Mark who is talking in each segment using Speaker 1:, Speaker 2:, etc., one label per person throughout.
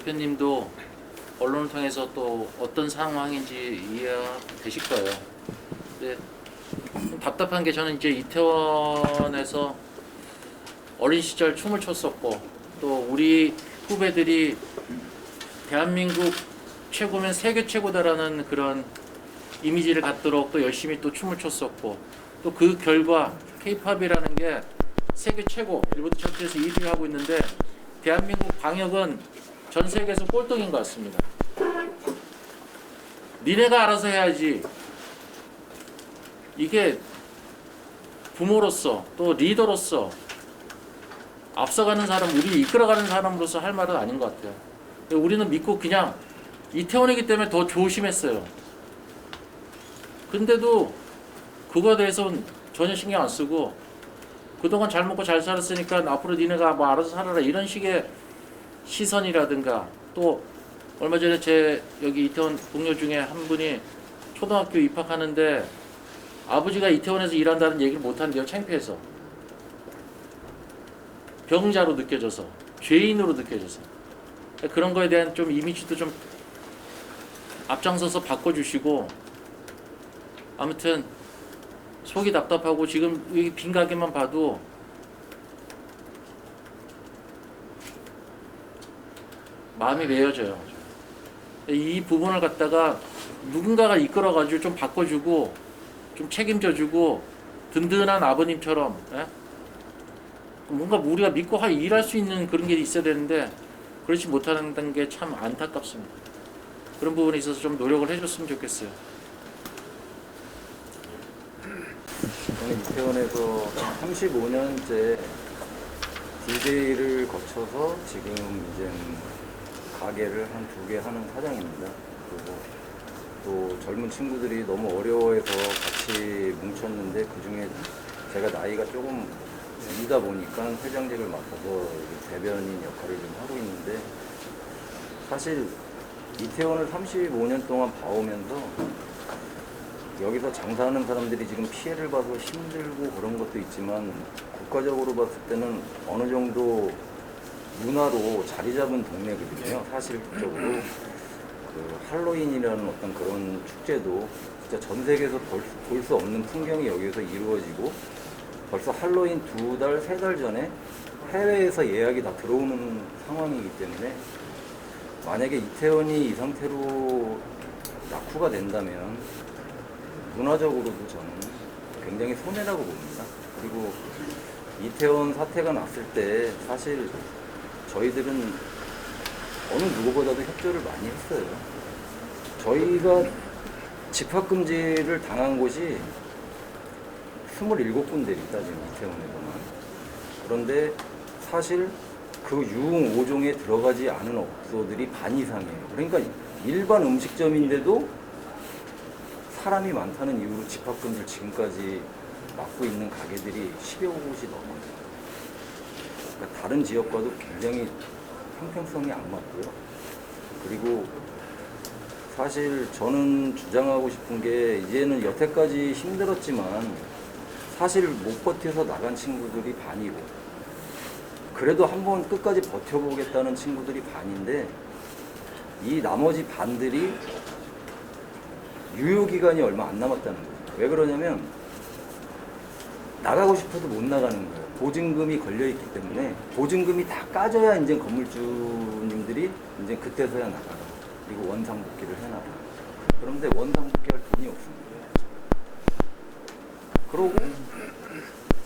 Speaker 1: 대표님도 언론을 통해서 또 어떤 상황인지 이해가 되실 거예요. 근데 좀 답답한 게 저는 이제 이태원에서 어린 시절 춤을 췄었고 또 우리 후배들이 대한민국 최고면 세계 최고다라는 그런 이미지를 갖도록 또 열심히 또 춤을 췄었고 또 그 결과 K-팝이라는 게 세계 최고 빌보드 차트에서 1위를 하고 있는데 대한민국 방역은 전 세계에서 꼴등인 것 같습니다. 니네가 알아서 해야지. 이게 부모로서 또 리더로서 앞서가는 사람, 우리 이끌어가는 사람으로서 할 말은 아닌 것 같아요. 우리는 믿고 그냥 이태원이기 때문에 더 조심했어요. 근데도 그거에 대해서는 전혀 신경 안 쓰고 그동안 잘 먹고 잘 살았으니까 앞으로 니네가 뭐 알아서 살아라 이런 식의 시선이라든가 또 얼마 전에 제 여기 이태원 동료 중에 한 분이 초등학교 입학하는데 아버지가 이태원에서 일한다는 얘기를 못한대요. 창피해서. 병자로 느껴져서 죄인으로 느껴져서 그런 거에 대한 좀 이미지도 좀 앞장서서 바꿔주시고 아무튼 속이 답답하고 지금 이 빈 가게만 봐도 마음이 메어져요. 이 부분을 갖다가 누군가가 이끌어가지고 좀 바꿔주고 좀 책임져주고 든든한 아버님처럼 뭔가 우리가 믿고 일할 수 있는 그런 게 있어야 되는데 그렇지 못하는 게 참 안타깝습니다. 그런 부분에 있어서 좀 노력을 해줬으면 좋겠어요.
Speaker 2: 저는 이태원에서 35년째 DJ를 거쳐서 지금 이제 가게를 한 2개 하는 사장입니다. 그리고 또 젊은 친구들이 너무 어려워해서 같이 뭉쳤는데 그 중에 제가 나이가 조금 이다 보니까 회장직을 맡아서 대변인 역할을 좀 하고 있는데 사실 이태원을 35년 동안 봐오면서 여기서 장사하는 사람들이 지금 피해를 봐서 힘들고 그런 것도 있지만 국가적으로 봤을 때는 어느 정도 문화로 자리 잡은 동네거든요. 사실적으로 그 할로윈이라는 어떤 그런 축제도 진짜 전 세계에서 볼 수 없는 풍경이 여기서 이루어지고 벌써 할로윈 2달, 3달 전에 해외에서 예약이 다 들어오는 상황이기 때문에 만약에 이태원이 이 상태로 낙후가 된다면 문화적으로도 저는 굉장히 손해라고 봅니다. 그리고 이태원 사태가 났을 때 사실 저희들은 어느 누구보다도 협조를 많이 했어요. 저희가 집합금지를 당한 곳이 27군데입니다, 지금 이태원에서만. 그런데 사실 그 유흥 5종에 들어가지 않은 업소들이 반 이상이에요. 그러니까 일반 음식점인데도 사람이 많다는 이유로 집합금지를 지금까지 막고 있는 가게들이 10여 곳이 넘어요. 그러니까 다른 지역과도 굉장히 형평성이 안 맞고요. 그리고 사실 저는 주장하고 싶은 게 이제는 여태까지 힘들었지만 사실 못 버텨서 나간 친구들이 반이고 그래도 한번 끝까지 버텨보겠다는 친구들이 반인데 이 나머지 반들이 유효기간이 얼마 안 남았다는 거죠. 왜 그러냐면 나가고 싶어도 못 나가는 거예요. 보증금이 걸려있기 때문에 보증금이 다 까져야 이제 건물주님들이 이제 그때서야 나가라. 그리고 원상복귀를 해놔라. 그런데 원상복귀할 돈이 없습니다. 그러고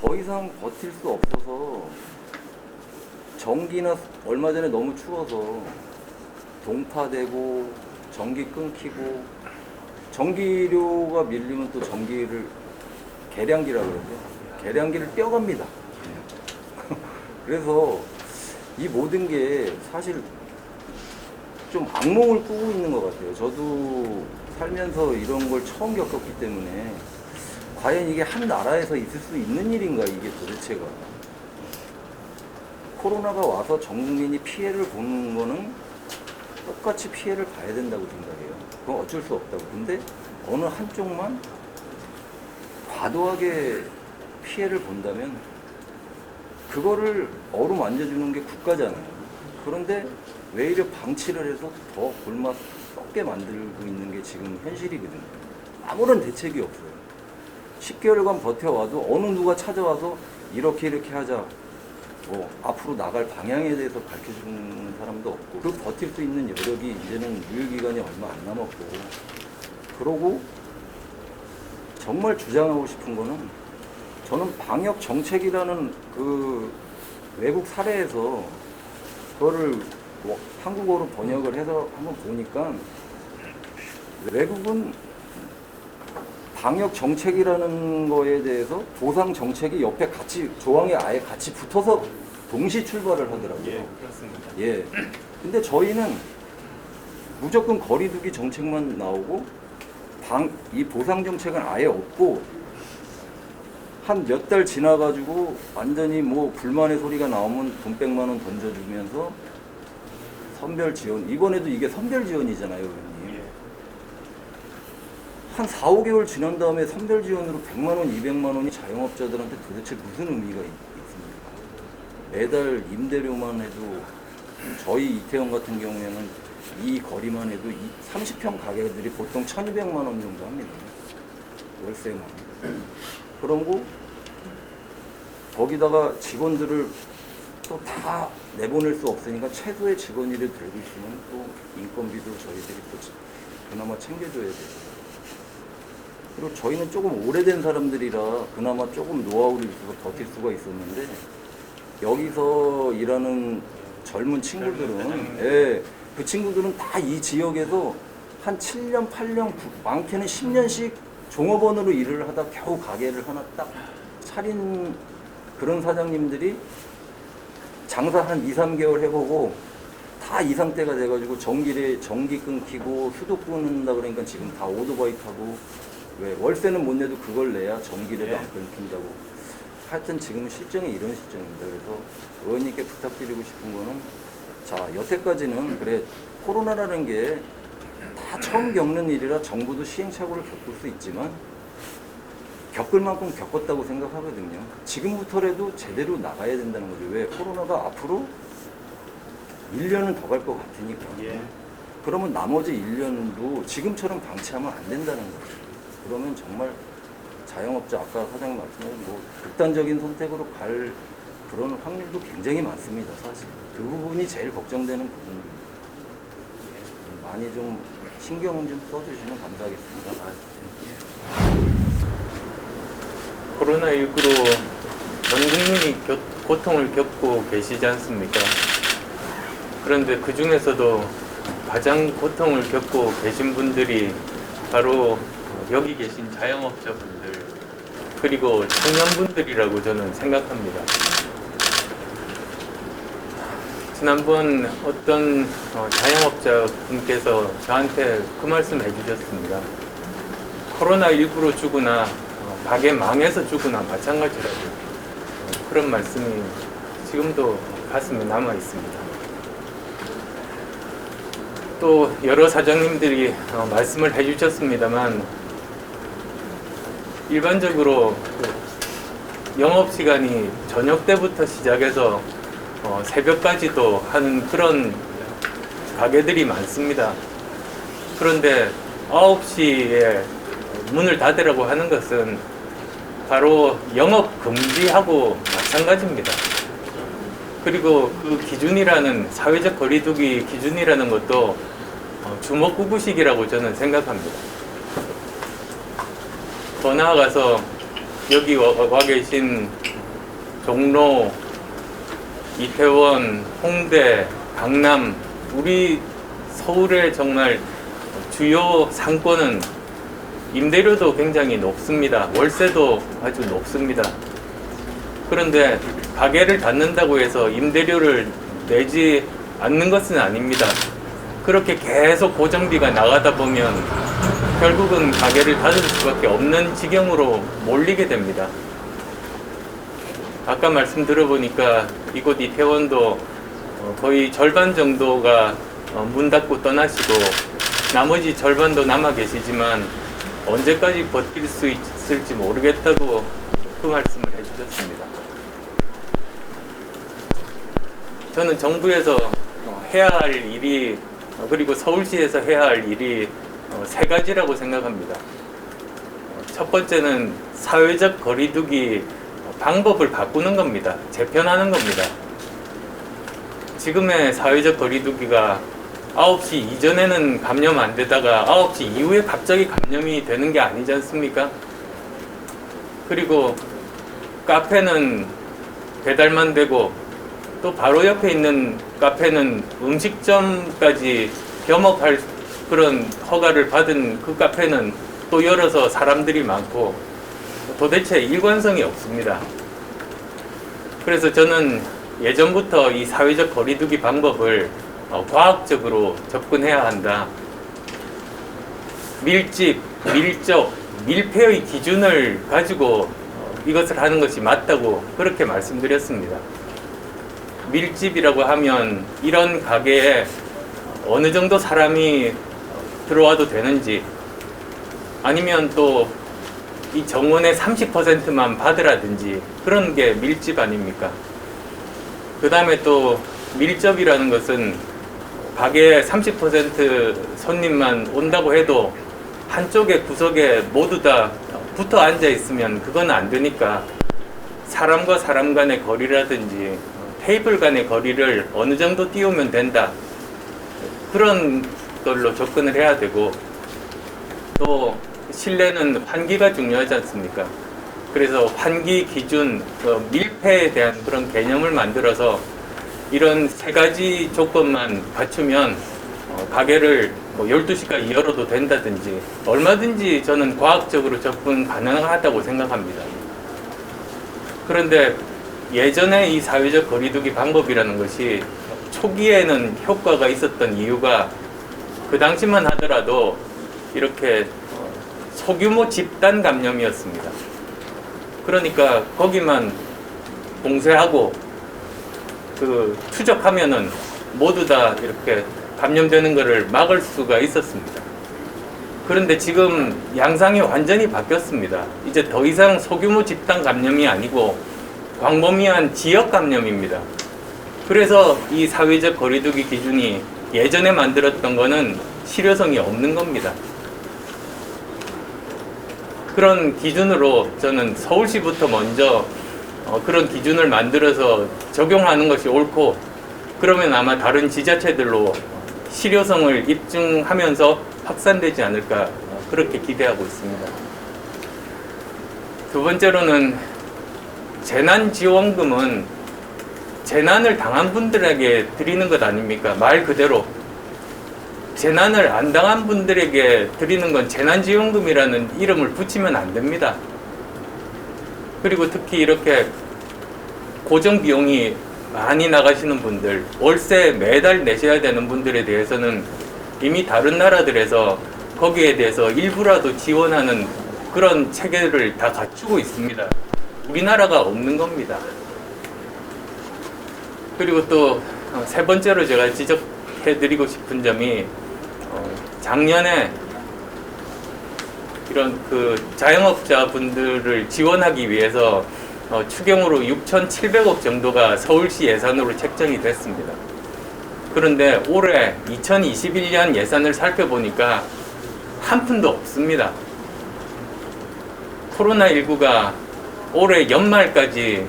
Speaker 2: 더 이상 버틸 수 없어서 전기나 얼마 전에 너무 추워서 동파되고 전기 끊기고 전기료가 밀리면 또 전기를 계량기라고 그러죠. 계량기를 떼어갑니다. 그래서 이 모든 게 사실 좀 악몽을 꾸고 있는 것 같아요. 저도 살면서 이런 걸 처음 겪었기 때문에 과연 이게 한 나라에서 있을 수 있는 일인가 이게 도대체가. 코로나가 와서 전 국민이 피해를 보는 거는 똑같이 피해를 봐야 된다고 생각해요. 그건 어쩔 수 없다고. 근데 어느 한쪽만 과도하게 피해를 본다면 그거를 어루만져주는 게 국가잖아요. 그런데 외려 방치를 해서 더 골마 썩게 만들고 있는 게 지금 현실이거든요. 아무런 대책이 없어요. 10개월간 버텨와도 어느 누가 찾아와서 이렇게 하자, 뭐 앞으로 나갈 방향에 대해서 밝혀주는 사람도 없고, 그 버틸 수 있는 여력이 이제는 유효기간이 얼마 안 남았고, 그러고 정말 주장하고 싶은 거는, 저는 방역 정책이라는 그 외국 사례에서 그거를 한국어로 번역을 해서 한번 보니까, 외국은 방역 정책이라는 거에 대해서 보상 정책이 옆에 같이 조항에 아예 같이 붙어서 동시 출발을 하더라고요.
Speaker 3: 예, 그렇습니다.
Speaker 2: 예. 근데 저희는 무조건 거리두기 정책만 나오고 이 보상 정책은 아예 없고, 한 몇 달 지나가지고 완전히 뭐 불만의 소리가 나오면 돈 100만 원 던져주면서 선별 지원, 이번에도 이게 선별 지원이잖아요, 의원님.
Speaker 3: 예.
Speaker 2: 한 4, 5개월 지난 다음에 선별 지원으로 100만 원, 200만 원이 자영업자들한테 도대체 무슨 의미가 있습니까? 매달 임대료만 해도, 저희 이태원 같은 경우에는 이 거리만 해도 30평 가게들이 보통 1,200만 원 정도 합니다. 월세만. 그러고 거기다가 직원들을 또 다 내보낼 수 없으니까 최소의 직원 일을 들고 있으면 또 인건비도 저희들이 또 그나마 챙겨줘야 되고, 그리고 저희는 조금 오래된 사람들이라 그나마 조금 노하우를 있어서 버틸 수가 있었는데, 여기서 일하는 젊은 친구들은, 예, 그 친구들은 다 이 지역에서 한 7년, 8년, 많게는 10년씩 종업원으로 일을 하다 겨우 가게를 하나 딱 차린 그런 사장님들이 장사 한 2, 3개월 해보고 다 이 상태가 돼가지고 전기 끊기고 수도 끊는다 그러니까 지금 다 오토바이 타고, 왜 월세는 못 내도 그걸 내야 전기라도 안 끊긴다고. 하여튼 지금 실정이 이런 실정입니다. 그래서 의원님께 부탁드리고 싶은 거는, 자, 여태까지는 그래 코로나라는 게 다 처음 겪는 일이라 정부도 시행착오를 겪을 수 있지만 겪을 만큼 겪었다고 생각하거든요. 지금부터라도 제대로 나가야 된다는 거죠. 왜? 코로나가 앞으로 1년은 더 갈 것 같으니까.
Speaker 3: 예.
Speaker 2: 그러면 나머지 1년도 지금처럼 방치하면 안 된다는 거죠. 그러면 정말 자영업자, 아까 사장님 말씀하신 뭐 극단적인 선택으로 갈 그런 확률도 굉장히 많습니다. 사실 그 부분이 제일 걱정되는 부분입니다. 많이 좀 신경 좀 써주시면 감사하겠습니다.
Speaker 3: 코로나19로 전 국민이 고통을 겪고 계시지 않습니까? 그런데 그 중에서도 가장 고통을 겪고 계신 분들이 바로 여기 계신 자영업자분들, 그리고 청년분들이라고 저는 생각합니다. 지난번 어떤 자영업자분께서 저한테 그 말씀 해주셨습니다. 코로나19로 죽으나 가게 망해서 죽으나 마찬가지라고. 그런 말씀이 지금도 가슴에 남아 있습니다. 또 여러 사장님들이 말씀을 해주셨습니다만, 일반적으로 영업시간이 저녁 때부터 시작해서 새벽까지도 하는 그런 가게들이 많습니다. 그런데 9시에 문을 닫으라고 하는 것은 바로 영업 금지하고 마찬가지입니다. 그리고 그 기준이라는, 사회적 거리두기 기준이라는 것도 주먹구구식이라고 저는 생각합니다. 더 나아가서 여기 와 계신 종로, 이태원, 홍대, 강남, 우리 서울의 정말 주요 상권은 임대료도 굉장히 높습니다. 월세도 아주 높습니다. 그런데 가게를 닫는다고 해서 임대료를 내지 않는 것은 아닙니다. 그렇게 계속 고정비가 나가다 보면 결국은 가게를 닫을 수밖에 없는 지경으로 몰리게 됩니다. 아까 말씀 들어보니까 이곳 이태원도 거의 절반 정도가 문 닫고 떠나시고 나머지 절반도 남아 계시지만 언제까지 버틸 수 있을지 모르겠다고 그 말씀을 해주셨습니다. 저는 정부에서 해야 할 일이 그리고 서울시에서 해야 할 일이 세 가지라고 생각합니다. 첫 번째는 사회적 거리두기 방법을 바꾸는 겁니다. 재편하는 겁니다. 지금의 사회적 거리두기가 9시 이전에는 감염 안 되다가 9시 이후에 갑자기 감염이 되는 게 아니지 않습니까? 그리고 카페는 배달만 되고 또 바로 옆에 있는 카페는 음식점까지 겸업할 그런 허가를 받은 그 카페는 또 열어서 사람들이 많고 도대체 일관성이 없습니다. 그래서 저는 예전부터 이 사회적 거리두기 방법을 과학적으로 접근해야 한다. 밀집, 밀접, 밀폐의 기준을 가지고 이것을 하는 것이 맞다고 그렇게 말씀드렸습니다. 밀집이라고 하면 이런 가게에 어느 정도 사람이 들어와도 되는지 아니면 또 이 정원의 30%만 받으라든지 그런 게 밀집 아닙니까? 그 다음에 또 밀접이라는 것은 가게에 30% 손님만 온다고 해도 한쪽에 구석에 모두 다 붙어 앉아 있으면 그건 안 되니까 사람과 사람 간의 거리라든지 테이블 간의 거리를 어느 정도 띄우면 된다. 그런 걸로 접근을 해야 되고 또 실내는 환기가 중요하지 않습니까? 그래서 환기 기준, 밀폐에 대한 그런 개념을 만들어서 이런 세 가지 조건만 갖추면 가게를 12시까지 열어도 된다든지 얼마든지 저는 과학적으로 접근 가능하다고 생각합니다. 그런데 예전에 이 사회적 거리두기 방법이라는 것이 초기에는 효과가 있었던 이유가 그 당시만 하더라도 이렇게 소규모 집단 감염이었습니다. 그러니까 거기만 봉쇄하고 그 추적하면은 모두 다 이렇게 감염되는 것을 막을 수가 있었습니다. 그런데 지금 양상이 완전히 바뀌었습니다. 이제 더 이상 소규모 집단 감염이 아니고 광범위한 지역 감염입니다. 그래서 이 사회적 거리두기 기준이 예전에 만들었던 거는 실효성이 없는 겁니다. 그런 기준으로 저는 서울시부터 먼저 그런 기준을 만들어서 적용하는 것이 옳고 그러면 아마 다른 지자체들로 실효성을 입증하면서 확산되지 않을까 그렇게 기대하고 있습니다. 두 번째로는 재난지원금은 재난을 당한 분들에게 드리는 것 아닙니까? 말 그대로 재난을 안 당한 분들에게 드리는 건 재난지원금이라는 이름을 붙이면 안 됩니다. 그리고 특히 이렇게 고정비용이 많이 나가시는 분들, 월세 매달 내셔야 되는 분들에 대해서는 이미 다른 나라들에서 거기에 대해서 일부라도 지원하는 그런 체계를 다 갖추고 있습니다. 우리나라가 없는 겁니다. 그리고 또 세 번째로 제가 지적해드리고 싶은 점이 작년에 이런 그 자영업자 분들을 지원하기 위해서 추경으로 6,700억 정도가 서울시 예산으로 책정이 됐습니다. 그런데 올해 2021년 예산을 살펴보니까 한 푼도 없습니다. 코로나19가 올해 연말까지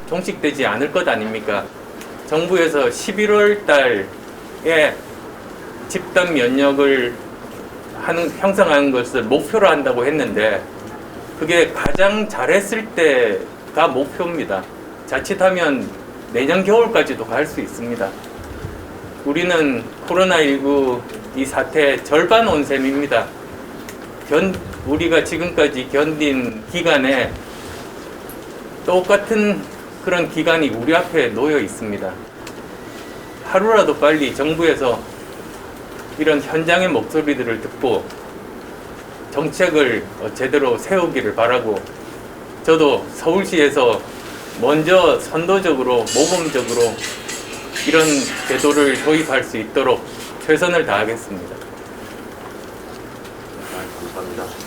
Speaker 3: 종식되지 않을 것 아닙니까? 정부에서 11월 달에 집단 면역을 형성하는 것을 목표로 한다고 했는데 그게 가장 잘했을 때가 목표입니다. 자칫하면 내년 겨울까지도 갈 수 있습니다. 우리는 코로나19 이 사태 절반 온 셈입니다. 우리가 지금까지 견딘 기간에 똑같은 그런 기간이 우리 앞에 놓여 있습니다. 하루라도 빨리 정부에서 이런 현장의 목소리들을 듣고 정책을 제대로 세우기를 바라고 저도 서울시에서 먼저 선도적으로 모범적으로 이런 제도를 도입할 수 있도록 최선을 다하겠습니다.
Speaker 4: 감사합니다.